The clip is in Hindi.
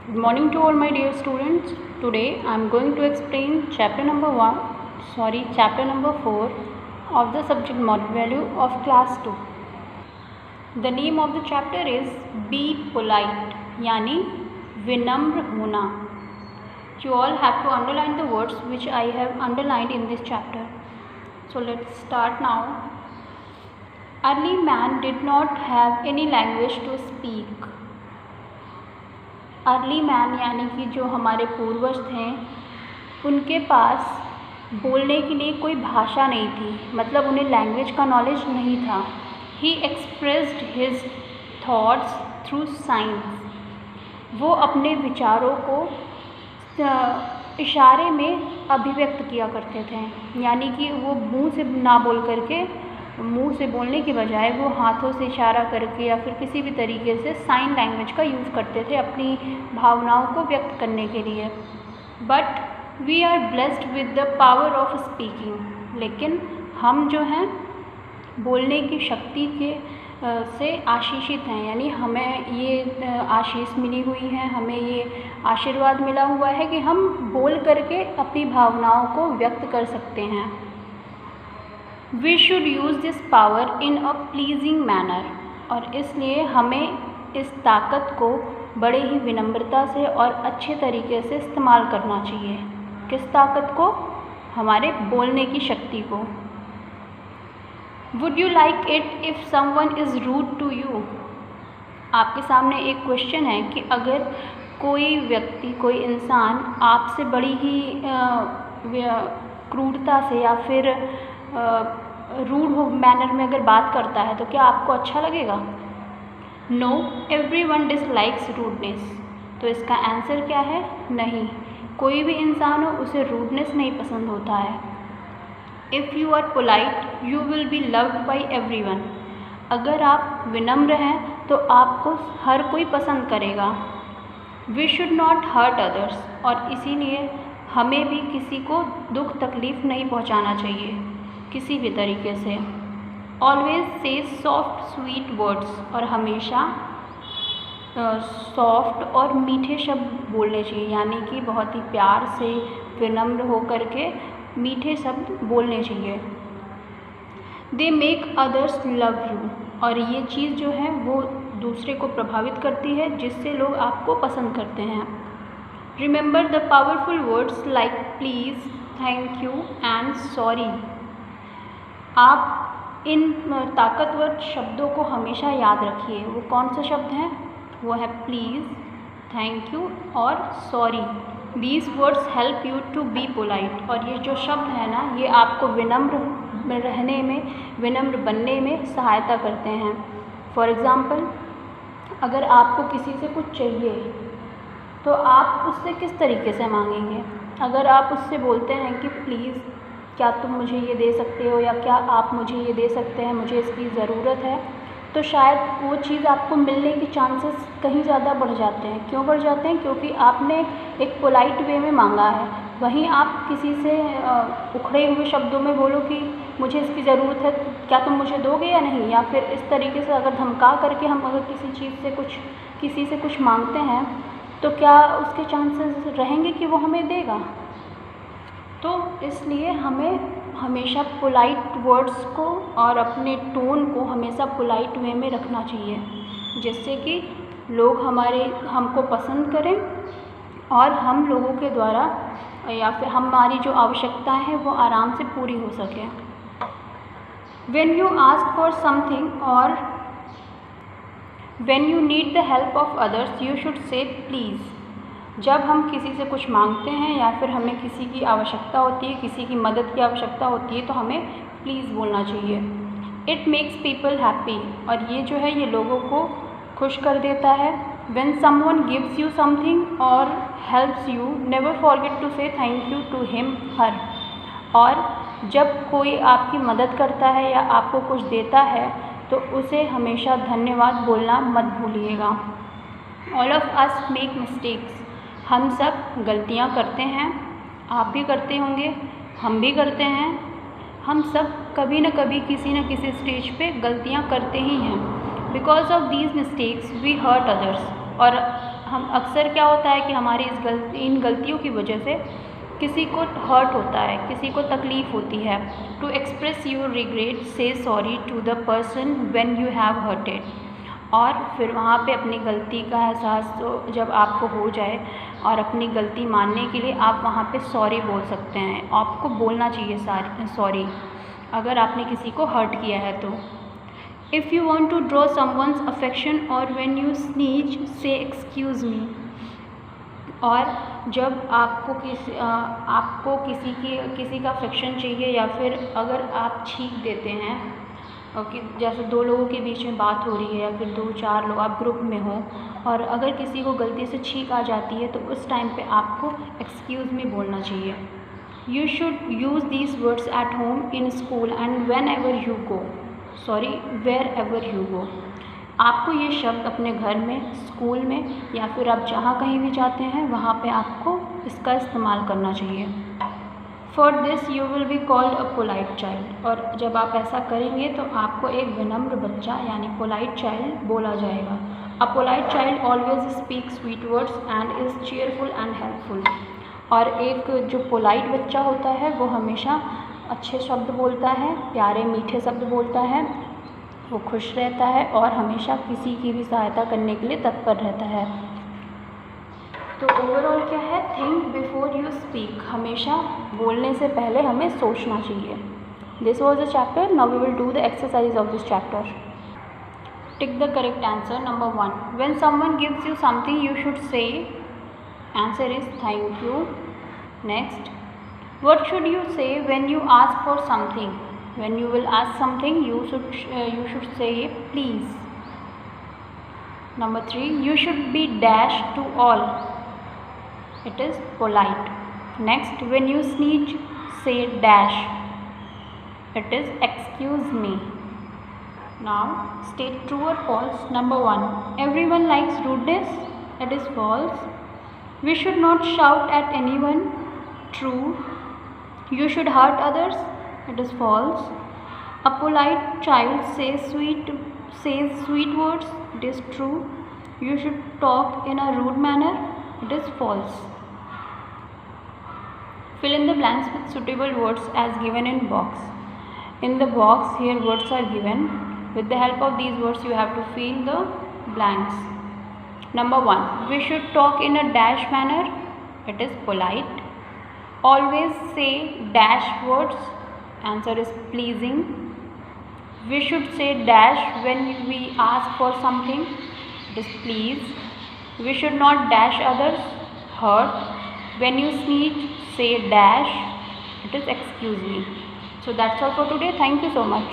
Good morning to all my dear students. Today I am going to explain chapter number 4 of the subject model value of class 2. The name of the chapter is Be Polite यानी विनम्र होना. You all have to underline the words which I have underlined in this chapter. So let's start now. Early man did not have any language to speak. Early man यानी कि जो हमारे पूर्वज थे उनके पास बोलने के लिए कोई भाषा नहीं थी, मतलब उन्हें लैंग्वेज का नॉलेज नहीं था. He expressed his thoughts through science. वो अपने विचारों को इशारे में अभिव्यक्त किया करते थे, यानी कि वो मुंह से ना बोल करके, मुंह से बोलने के बजाय वो हाथों से इशारा करके या फिर किसी भी तरीके से साइन लैंग्वेज का यूज़ करते थे अपनी भावनाओं को व्यक्त करने के लिए. But we are blessed with the power of speaking. लेकिन हम जो हैं बोलने की शक्ति के से आशीषित हैं, यानी हमें ये आशीष मिली हुई है, हमें ये आशीर्वाद मिला हुआ है कि हम बोल करके अपनी भावनाओं को व्यक्त कर सकते हैं. We should use this power in a pleasing manner. और इसलिए हमें इस ताकत को बड़े ही विनम्रता से और अच्छे तरीके से इस्तेमाल करना चाहिए. किस ताकत को? हमारे बोलने की शक्ति को. Would you like it if someone is rude to you? आपके सामने एक क्वेश्चन है कि अगर कोई व्यक्ति, कोई इंसान आपसे बड़ी ही क्रूरता से या फिर रूड मैनर में अगर बात करता है तो क्या आपको अच्छा लगेगा? No, everyone dislikes rudeness. तो इसका आंसर क्या है? नहीं, कोई भी इंसान हो उसे रूडनेस नहीं पसंद होता है. If you are polite you will be loved by everyone. अगर आप विनम्र हैं तो आपको हर कोई पसंद करेगा. We should not hurt others. और इसीलिए हमें भी किसी को दुख तकलीफ़ नहीं पहुंचाना चाहिए किसी भी तरीके से. Always say soft sweet words. और हमेशा सॉफ्ट और मीठे शब्द बोलने चाहिए, यानी कि बहुत ही प्यार से विनम्र हो करके मीठे शब्द बोलने चाहिए. They make others love you. और ये चीज़ जो है वो दूसरे को प्रभावित करती है, जिससे लोग आपको पसंद करते हैं. Remember the powerful words like please, thank you and sorry. आप इन ताकतवर शब्दों को हमेशा याद रखिए. वो कौन से शब्द हैं? वो है प्लीज़, थैंक यू और sorry. These words help you to be polite. और ये जो शब्द है ना, ये आपको विनम्र रहने में, विनम्र बनने में सहायता करते हैं. फॉर एग्ज़ाम्पल, अगर आपको किसी से कुछ चाहिए तो आप उससे किस तरीके से मांगेंगे? अगर आप उससे बोलते हैं कि प्लीज़ क्या तुम मुझे ये दे सकते हो, या क्या आप मुझे ये दे सकते हैं, मुझे इसकी ज़रूरत है, तो शायद वो चीज़ आपको मिलने के चांसेस कहीं ज़्यादा बढ़ जाते हैं. क्यों बढ़ जाते हैं? क्योंकि आपने एक पोलाइट वे में मांगा है. वहीं आप किसी से उखड़े हुए शब्दों में बोलो कि मुझे इसकी ज़रूरत है, क्या तुम मुझे दोगे या नहीं, या फिर इस तरीके से अगर धमका करके हम अगर किसी से कुछ मांगते हैं तो क्या उसके चांसेस रहेंगे कि वो हमें देगा? तो इसलिए हमें हमेशा पोलाइट वर्ड्स को और अपने टोन को हमेशा पोलाइट वे में रखना चाहिए, जिससे कि लोग हमको पसंद करें और हम लोगों के द्वारा या फिर हमारी जो आवश्यकताएं हैं वो आराम से पूरी हो सके. When you ask for something और when you need the help of others you should say please. जब हम किसी से कुछ मांगते हैं या फिर हमें किसी की आवश्यकता होती है, किसी की मदद की आवश्यकता होती है, तो हमें प्लीज़ बोलना चाहिए. It makes people happy. और ये जो है ये लोगों को खुश कर देता है. When someone gives you something और helps you never forget to say thank you to him her. और जब कोई आपकी मदद करता है या आपको कुछ देता है तो उसे हमेशा धन्यवाद बोलना मत भूलिएगा. All of us make mistakes. हम सब गलतियाँ करते हैं. आप भी करते होंगे, हम भी करते हैं. हम सब कभी न कभी किसी न किसी स्टेज पे गलतियाँ करते ही हैं. Because of these mistakes we hurt others. और हम अक्सर क्या होता है कि हमारी इन गलतियों की वजह से किसी को हर्ट होता है, किसी को तकलीफ़ होती है। To express your regret say sorry to the person when you have hurted. और फिर वहाँ पे अपनी गलती का एहसास तो जब आपको हो जाए और अपनी गलती मानने के लिए आप वहाँ पे सॉरी बोल सकते हैं। आपको बोलना चाहिए सॉरी अगर आपने किसी को हर्ट किया है तो। If you want to draw someone's affection और when you sneeze say excuse me. और जब आपको किसी का अफेक्शन चाहिए या फिर अगर आप छींक देते हैं कि जैसे दो लोगों के बीच में बात हो रही है या फिर 2-4 लोग आप ग्रुप में हो और अगर किसी को गलती से छींक आ जाती है तो उस टाइम पे आपको एक्सक्यूज़ मी बोलना चाहिए। You should use these words at home, in school and wherever you go. आपको ये शब्द अपने घर में, स्कूल में या फिर आप जहाँ कहीं भी जाते हैं वहाँ पे आपको इसका इस्तेमाल करना चाहिए। For this you will be called a polite child. और जब आप ऐसा करेंगे तो आपको एक विनम्र बच्चा यानी पोलाइट चाइल्ड बोला जाएगा। A polite child always speak sweet words and is cheerful and helpful. और एक जो पोलाइट बच्चा होता है वो हमेशा अच्छे शब्द बोलता है, प्यारे मीठे शब्द बोलता है, वो खुश रहता है और हमेशा किसी की भी सहायता करने के लिए तत्पर रहता है। तो ओवरऑल क्या है, थिंक बिफोर यू स्पीक। हमेशा बोलने से पहले हमें सोचना चाहिए। This was the chapter. Now we will do the exercise of this chapter. Tick the correct answer. Number 1, when someone gives you something you should say, answer is thank you. Next, what should you say when you ask for something? When you will ask something you should say please. Number 3, you should be dash to all. It is polite. Next, when you sneeze say dash. It is excuse me. Now state true or false. Number 1, everyone likes rudeness. It is false. We should not shout at anyone. True. You should hurt others. It is false. A polite child says sweet words. It is true. You should talk in a rude manner. It is false. Fill in the blanks with suitable words as given in box. In the box here words are given. With the help of these words you have to fill the blanks. Number 1, we should talk in a dash manner. It is polite. Always say dash words. Answer is pleasing. We should say dash when we ask for something. It is please. We should not dash others. Hurt. When you sneeze say dash. It is excuse me. So that's all for today. Thank you so much.